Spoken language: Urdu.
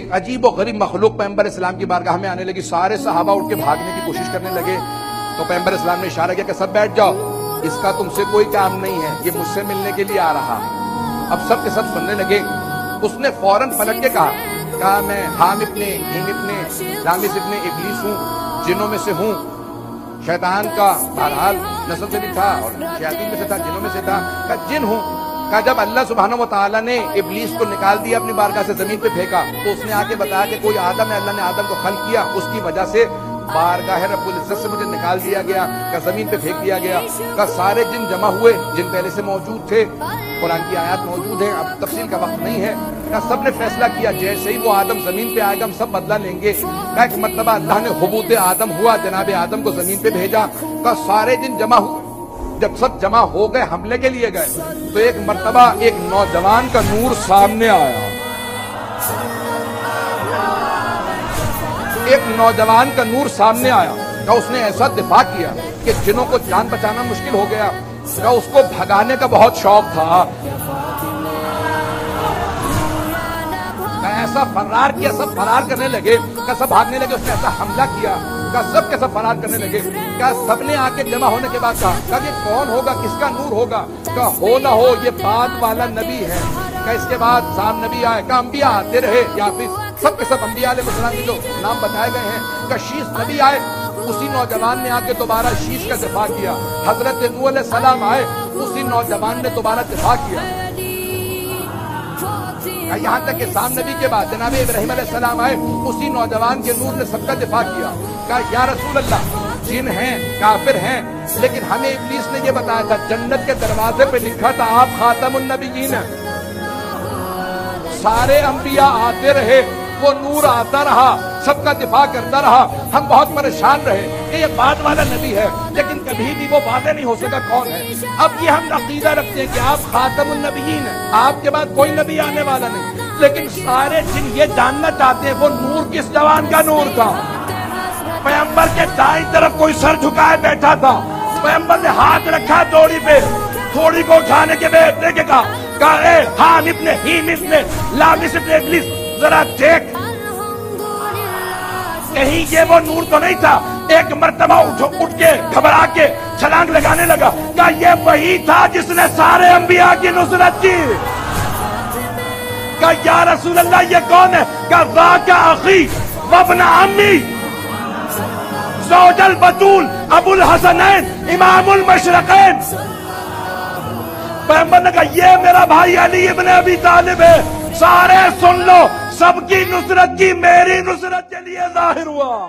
ایک عجیب و غریب مخلوق پیغمبر اسلام کی بارگاہ میں آنے لگی. سارے صحابہ اٹھ کے بھاگنے کی کوشش کرنے لگے تو پیغمبر اسلام نے اشارہ کیا کہ سب بیٹھ جاؤ, اس کا تم سے کوئی کام نہیں ہے, یہ مجھ سے ملنے کے لیے آ رہا ہے. اب سب کے سب سننے لگے. اس نے فوراً پلٹ کے کہا میں حام ابن ہیم ابن لامس ابن ابلیس ہوں, جنوں میں سے ہوں. شیطان کا بہرحال نسل سے بھی تھا اور شیاطین میں سے تھا, جنوں میں سے تھا. کہا جن ہوں. کہا جب اللہ سبحانہ و تعالیٰ نے ابلیس کو نکال دیا اپنی بارگاہ سے, زمین پہ پھینکا, تو اس نے آ کے بتایا کہ کوئی آدم ہے, اللہ نے آدم کو خلق کیا, اس کی وجہ سے بارگاہ رب العزت سے مجھے نکال دیا گیا, کہ زمین پہ پھینک دیا گیا. کہ سارے جن جمع ہوئے جن پہلے سے موجود تھے, قرآن کی آیات موجود ہیں, اب تفصیل کا وقت نہیں ہے. کہ سب نے فیصلہ کیا جیسے ہی وہ آدم زمین پہ آئے گا ہم سب بدلہ لیں گے. کہ ایک مرتبہ اللہ نے حبوط آدم ہوا, جناب آدم کو زمین پہ بھیجا. کہ سارے جن جمع ہوئے, جب سب جمع ہو گئے حملے کے لیے گئے تو ایک مرتبہ ایک نوجوان کا نور سامنے آیا. ایک نوجوان کا نور سامنے آیا. کہ اس نے ایسا دفاع کیا کہ جنوں کو جان بچانا مشکل ہو گیا. کہ اس کو بھگانے کا بہت شوق تھا. ایسا فرار کیا, سب فرار کرنے لگے. کہ سب بھاگنے لگے. اس نے ایسا حملہ کیا کہ سب کے سب فرار کرنے لگے. کہ سب نے آ کے جمع ہونے کے بعد کہا کہ کون ہوگا, کس کا نور ہوگا. کہ ہو نہ ہو یہ بعد والا نبی ہے. کہ اس کے بعد سام نبی آئے. کہ انبیاء آتے رہے, یا پھر سب کے سب انبیاء علیہ السلام کے جو نام بتائے گئے ہیں. کہ شیش نبی آئے, اسی نوجوان نے آ کے دوبارہ شیش کا دفاع کیا. حضرت نوح علیہ السلام آئے, اسی نوجوان نے دوبارہ دفاع کیا. یہاں تک کہ سام نبی کے بعد جناب ابراہیم علیہ السلام آئے, اسی نوجوان کے نور نے سب کا دفاع کیا. کہا یا رسول اللہ, جن ہیں کافر ہیں, لیکن ہمیں ابلیس نے یہ بتایا تھا جنت کے دروازے پہ لکھا تھا آپ خاتم النبیین ہیں. سارے انبیاء آتے رہے, وہ نور آتا رہا, سب کا دفاع کرتا رہا. ہم بہت پریشان رہے کہ یہ بعد والا نبی ہے, لیکن کبھی بھی وہ واضح نہیں ہو سکا کون ہے. اب یہ ہم عقیدہ رکھتے ہیں کہ آپ خاتم النبیین ہیں, آپ کے بعد کوئی نبی آنے والا نہیں. لیکن سارے جن یہ جاننا چاہتے ہیں وہ نور کس جوان کا نور تھا. پیغمبر کے دائیں طرف کوئی سر جھکائے بیٹھا تھا. پیغمبر نے ہاتھ رکھا توڑی پہ, تھوڑی کو اٹھانے کے بیٹھنے کے کہا اے حام ابن ہیم ابن لامس ابن ابلیس, ذرا دیکھ کہیں یہ وہ نور تو نہیں تھا. ایک مرتبہ اٹھ کے گھبرا کے چھلانگ لگانے لگا. کہ یہ وہی تھا جس نے سارے انبیاء کی نصرت کی. کہ یا رسول اللہ یہ کون ہے؟ کہ ذاک اخی وابن عمی زوج البتول ابو الحسنین امام المشرقین. پیغمبر نے کہا یہ میرا بھائی علی ابن ابی طالب ہے. سارے سن لو, سب کی نصرت کی میری نصرت کے لیے ظاہر ہوا.